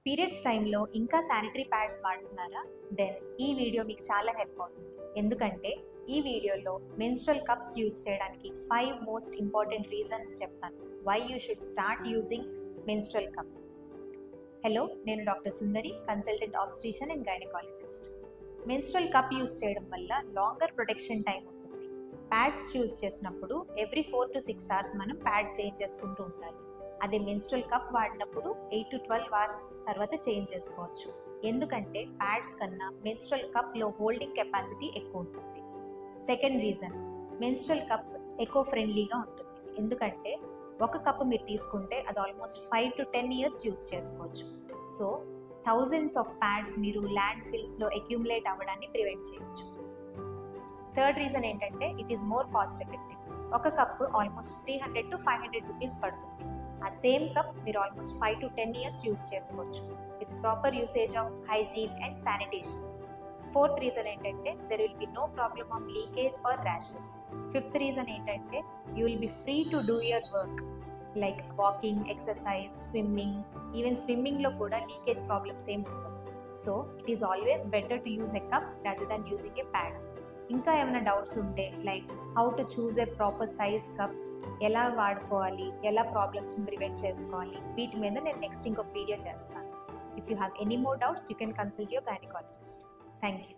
Periods టైంలో ఇంకా sanitary pads వాడుతున్నారా? దెన్ ఈ వీడియో మీకు చాలా హెల్ప్ అవుతుంది. ఎందుకంటే ఈ వీడియోలో మెన్స్ట్రువల్ కప్స్ యూజ్ చేయడానికి 5 మోస్ట్ ఇంపార్టెంట్ రీజన్స్ చెప్తాను. Why you should start using menstrual cup. Hello, నేను doctor Sundari, consultant obstetrician and gynaecologist. Menstrual cup use చేయడం వల్ల లాంగర్ ప్రొటెక్షన్ టైం ఉంటుంది. ప్యాడ్స్ యూజ్ చేసినప్పుడు ఎవ్రీ 4 to 6 hours మనం ప్యాడ్ చేంజ్ చేసుకుంటూ ఉండాలి. అదే మెన్స్ట్రువల్ కప్ వాడినప్పుడు 8 to 12 hours తర్వాత చేంజ్ చేసుకోవచ్చు. ఎందుకంటే ప్యాడ్స్ కన్నా మెన్స్ట్రువల్ కప్లో హోల్డింగ్ కెపాసిటీ ఎక్కువ ఉంటుంది. Second reason, menstrual cup eco ఫ్రెండ్లీగా ఉంటుంది. ఎందుకంటే ఒక కప్ మీరు తీసుకుంటే అది ఆల్మోస్ట్ 5 to 10 years యూస్ చేసుకోవచ్చు. సో థౌజండ్స్ ఆఫ్ ప్యాడ్స్ మీరు ల్యాండ్ ఫిల్స్లో అక్యూములేట్ అవ్వడాన్ని ప్రివెంట్ చేయొచ్చు. థర్డ్ రీజన్ ఏంటంటే it is more cost effective. ఒక కప్ ఆల్మోస్ట్ 300 to 500 రూపీస్ పడుతుంది. ఆ సేమ్ కప్ మీరు ఆల్మోస్ట్ 5 to 10 years యూస్ చేసుకోవచ్చు with proper usage of hygiene and sanitation. Fourth reason ఏంటంటే there will be no problem of leakage or rashes. Fifth reason ఏంటంటే you will be free to do your work like walking, exercise, swimming. Even స్విమ్మింగ్లో కూడా leakage problems ఏమి ఉండవు. So it is always better to use a cup rather than using a pad. ఇంకా ఏమైనా doubts ఉంటే like how to choose a proper size cup, ఎలా వాడుకోవాలి, ఎలా ప్రాబ్లమ్స్ని ప్రివెంట్ చేసుకోవాలి, వీటి మీద నేను నెక్స్ట్ ఇంకొక వీడియో చేస్తాను. If you have any more doubts you can consult your gynaecologist. Thank you.